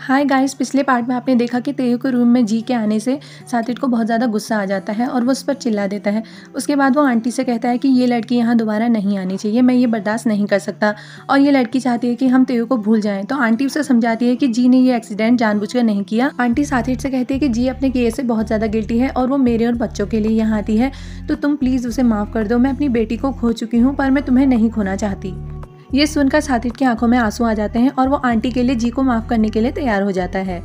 Hi guys, पिछले part में आपने देखा कि तेयू के रूम में जी के आने से साथित को बहुत ज़्यादा गुस्सा आ जाता है और वो उस पर चिल्ला देता है। उसके बाद वो आंटी से कहता है कि ये लड़की यहाँ दोबारा नहीं आनी चाहिए, मैं ये बर्दाश्त नहीं कर सकता और ये लड़की चाहती है कि हम तेयू को भूल जाएं। तो आंटी उसे समझाती है कि जी ने ये एक्सीडेंट जानबूझकर नहीं किया। आंटी साथित से कहती है कि जी अपने केस से बहुत ज़्यादा गिल्टी है और वो मेरे और बच्चों के लिए यहाँ आती है, तो तुम प्लीज़ उसे माफ़ कर दो। मैं अपनी बेटी को खो चुकी हूँ पर मैं तुम्हें नहीं खोना चाहती। ये सुनकर साथित की आंखों में आंसू आ जाते हैं और वो आंटी के लिए जी को माफ करने के लिए तैयार हो जाता है।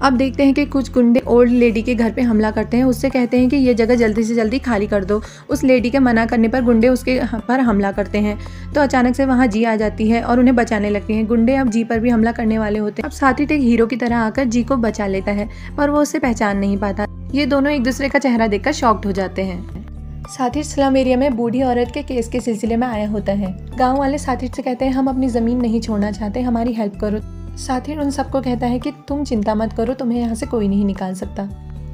अब देखते हैं कि कुछ गुंडे ओल्ड लेडी के घर पे हमला करते हैं। उससे कहते हैं कि ये जगह जल्दी से जल्दी खाली कर दो। उस लेडी के मना करने पर गुंडे उसके पर हमला करते हैं। तो अचानक से वहाँ जी आ जाती है और उन्हें बचाने लगती हैं। गुंडे अब जी पर भी हमला करने वाले होते हैं। अब साथित एक हीरो की तरह आकर जी को बचा लेता है पर वो उसे पहचान नहीं पाता। ये दोनों एक दूसरे का चेहरा देखकर शॉक्ड हो जाते हैं। साथित स्लम एरिया में बूढ़ी औरत के केस के सिलसिले में आया होता है। गांव वाले साथित से कहते हैं हम अपनी जमीन नहीं छोड़ना चाहते, हमारी हेल्प करो। साथित उन सबको कहता है कि तुम चिंता मत करो, तुम्हें यहाँ से कोई नहीं निकाल सकता।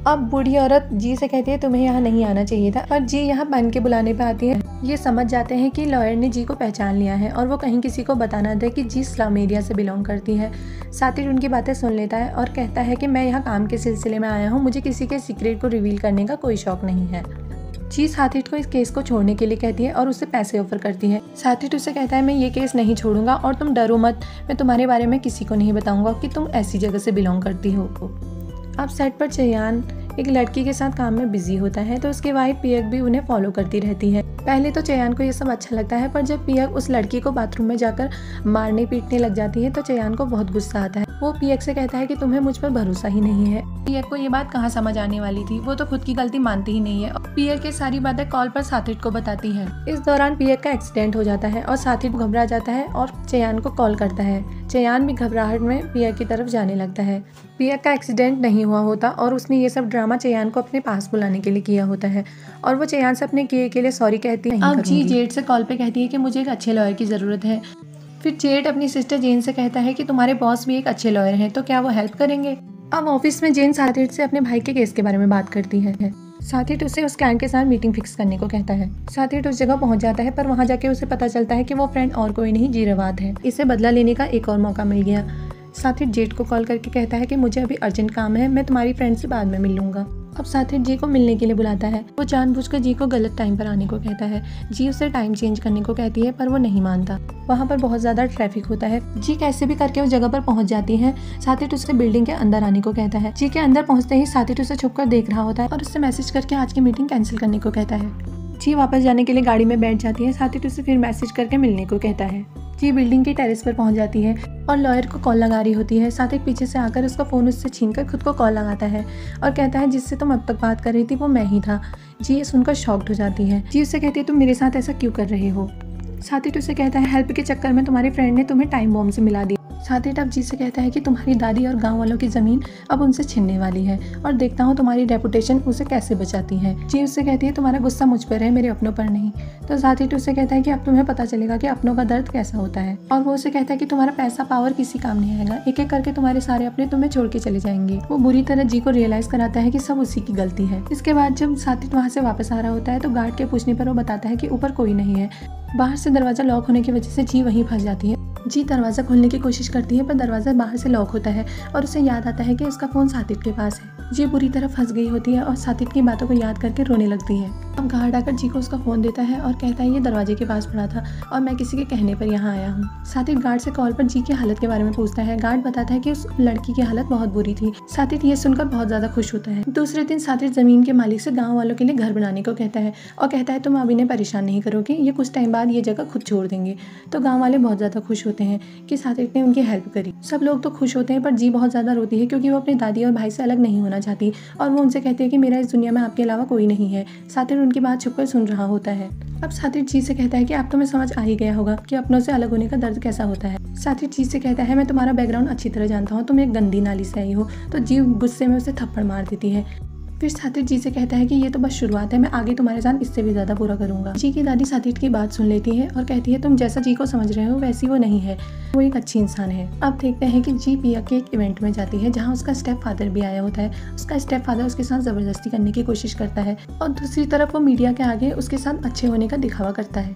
अब बूढ़ी औरत जी से कहती है तुम्हें यहाँ नहीं आना चाहिए था, और जी यहाँ बन के बुलाने पे आती है। ये समझ जाते हैं कि लॉयर ने जी को पहचान लिया है और वो कहीं किसी को बता ना दे कि जी स्लम एरिया से बिलोंग करती है। साथित उनकी बातें सुन लेता है और कहता है कि मैं यहाँ काम के सिलसिले में आया हूँ, मुझे किसी के सीक्रेट को रिवील करने का कोई शौक नहीं है। जी साथित को इस केस को छोड़ने के लिए कहती है और उसे पैसे ऑफर करती है। साथित उसे कहता है मैं ये केस नहीं छोड़ूंगा और तुम डरो मत, मैं तुम्हारे बारे में किसी को नहीं बताऊंगा कि तुम ऐसी जगह से बिलोंग करती हो। अब सेट पर चयान एक लड़की के साथ काम में बिजी होता है तो उसकी वाइफ पियक भी उन्हें फॉलो करती रहती है। पहले तो चयान को ये सब अच्छा लगता है पर जब पियक उस लड़की को बाथरूम में जाकर मारने पीटने लग जाती है तो चयान को बहुत गुस्सा आता है। वो पियक से कहता है कि तुम्हें मुझ पर भरोसा ही नहीं है। पियक को ये बात कहाँ समझ आने वाली थी, वो तो खुद की गलती मानती ही नहीं है। पियक ये सारी बातें कॉल पर साथित को बताती है। इस दौरान पियक का एक्सीडेंट हो जाता है और साथित घबरा जाता है और चयान को कॉल करता है। चयान भी घबराहट में पियक की तरफ जाने लगता है। पियक का एक्सीडेंट नहीं हुआ होता और उसने ये सब ड्रामा चयान को अपने पास बुलाने के लिए किया होता है और वो चयान से अपने किए के लिए सॉरी कहती है। अब जी जेड से कॉल पे कहती है कि मुझे एक अच्छे लॉयर की ज़रूरत है। फिर जेड अपनी सिस्टर जेन से कहता है कि तुम्हारे बॉस भी एक अच्छे लॉयर हैं, तो क्या वो हेल्प करेंगे। अब ऑफिस में जेन साथित से अपने भाई के केस के बारे में बात करती है। साथित उसे उस क्लाइंट के साथ मीटिंग फिक्स करने को कहता है। साथित उस जगह पहुंच जाता है पर वहां जाके उसे पता चलता है कि वो फ्रेंड और कोई नहीं जीरावाद है। इसे बदला लेने का एक और मौका मिल गया। साथित जेड को कॉल करके कहता है कि मुझे अभी अर्जेंट काम है, मैं तुम्हारी फ्रेंड से बाद में मिल लूंगा। अब साथित जी को मिलने के लिए बुलाता है। वो जानबूझकर जी को गलत टाइम पर आने को कहता है। जी उसे टाइम चेंज करने को कहती है पर वो नहीं मानता। वहाँ पर बहुत ज्यादा ट्रैफिक होता है। जी कैसे भी करके उस जगह पर पहुंच जाती है। साथित उसे बिल्डिंग के अंदर आने को कहता है। जी के अंदर पहुंचते ही साथित उसे छुपकर देख रहा होता है और उससे मैसेज करके आज की मीटिंग कैंसिल करने को कहता है। जी वापस जाने के लिए गाड़ी में बैठ जाती है। साथित उसे फिर मैसेज करके मिलने को कहता है। जी बिल्डिंग की टेरेस पर पहुंच जाती है और लॉयर को कॉल लगा रही होती है। साथित पीछे से आकर उसका फ़ोन उससे छीनकर खुद को कॉल लगाता है और कहता है जिससे तुम अब तक बात कर रही थी वो मैं ही था। जी ये सुनकर शॉक्ड हो जाती है। जी उससे कहती है तुम मेरे साथ ऐसा क्यों कर रहे हो। साथित उसे कहता है हेल्प के चक्कर में तुम्हारे फ्रेंड ने तुम्हें टाइम बॉम्ब से मिला दिया। साथित अब जी से कहता है कि तुम्हारी दादी और गांव वालों की ज़मीन अब उनसे छिनने वाली है और देखता हूँ तुम्हारी रेपुटेशन उसे कैसे बचाती है। जी उससे कहती है तुम्हारा गुस्सा मुझ पर है, मेरे अपनों पर नहीं। तो साथित उससे कहता है कि अब तुम्हें पता चलेगा कि अपनों का दर्द कैसा होता है और वो उसे कहता है कि तुम्हारा पैसा पावर किसी काम नहीं आएगा, एक एक करके तुम्हारे सारे अपने तुम्हें छोड़ के चले जाएंगे। वो बुरी तरह जी को रियलाइज कराता है कि सब उसी की गलती है। इसके बाद जब साथित वहाँ से वापस आ रहा होता है तो गार्ड के पूछने पर वो बताता है कि ऊपर कोई नहीं है। बाहर से दरवाजा लॉक होने की वजह से जी वहीं फंस जाती है। जी दरवाजा खोलने की कोशिश करती है पर दरवाजा बाहर से लॉक होता है और उसे याद आता है कि उसका फ़ोन साथित के पास है। जी बुरी तरह फंस गई होती है और साथित की बातों को याद करके रोने लगती है। अब गार्ड आकर जी को उसका फ़ोन देता है और कहता है ये दरवाजे के पास पड़ा था और मैं किसी के कहने पर यहाँ आया हूँ। साथित गार्ड से कॉल पर जी की हालत के बारे में पूछता है। गार्ड बताता है कि उस लड़की की हालत बहुत बुरी थी। साथित ये सुनकर बहुत ज़्यादा खुश होता है। दूसरे दिन साथित ज़मीन के मालिक से गाँव वालों के लिए घर बनाने को कहता है और कहता है तुम अब इन्हें परेशान नहीं करोगे, ये कुछ टाइम बाद ये जगह खुद छोड़ देंगे। तो गाँव वाले बहुत ज़्यादा खुश होते हैं कि साथित ने उनकी हेल्प करी। सब लोग तो खुश होते हैं पर जी बहुत ज़्यादा रोती है क्योंकि वो अपनी दादी और भाई से अलग नहीं होना चाहती और वो उनसे कहती है कि मेरा इस दुनिया में आपके अलावा कोई नहीं है। साथित उनकी बात छुपकर सुन रहा होता है। अब साथित जी से कहता है कि अब तुम्हें समझ आ ही गया होगा कि अपनों से अलग होने का दर्द कैसा होता है। साथित जी से कहता है मैं तुम्हारा बैकग्राउंड अच्छी तरह जानता हूँ, तुम एक गंदी नाली से आई हो। तो जी गुस्से में उसे थप्पड़ मार देती है। फिर साथित जी से कहता है कि ये तो बस शुरुआत है, मैं आगे तुम्हारे साथ इससे भी ज़्यादा बुरा करूंगा। जी की दादी साथित की बात सुन लेती है और कहती है तुम जैसा जी को समझ रहे हो वैसी वो नहीं है, वो एक अच्छी इंसान है। अब देखते हैं कि जी पिया के एक इवेंट में जाती है जहाँ उसका स्टेप फादर भी आया होता है। उसका स्टेप फादर उसके साथ ज़बरदस्ती करने की कोशिश करता है और दूसरी तरफ वो मीडिया के आगे उसके साथ अच्छे होने का दिखावा करता है।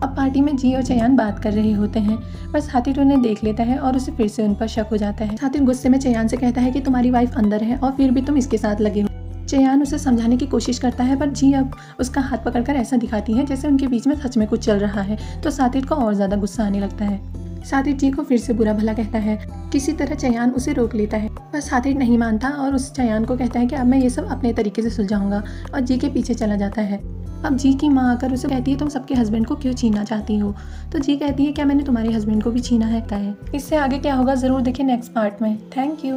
अब पार्टी में जी और चयान बात कर रहे होते हैं, पर सातिट उन्हें देख लेता है और उसे फिर से उन पर शक हो जाता है। सातिट गुस्से में चयान से कहता है कि तुम्हारी वाइफ अंदर है और फिर भी तुम इसके साथ लगे हो। चयान उसे समझाने की कोशिश करता है, पर जी अब उसका हाथ पकड़कर ऐसा दिखाती है जैसे उनके बीच में सच में कुछ चल रहा है। तो सातिट को और ज़्यादा गुस्सा आने लगता है। सातिट जी को फिर से बुरा भला कहता है। किसी तरह चयान उसे रोक लेता है, पर सातिट नहीं मानता और उस चयान को कहता है कि अब मैं ये सब अपने तरीके से सुलझाऊंगा, और जी के पीछे चला जाता है। अब जी की माँ आकर उसे कहती है तुम सबके हस्बैंड को क्यों छीनना चाहती हो। तो जी कहती है क्या मैंने तुम्हारे हस्बैंड को भी छीना है। इससे आगे क्या होगा ज़रूर देखिए नेक्स्ट पार्ट में। Thank you.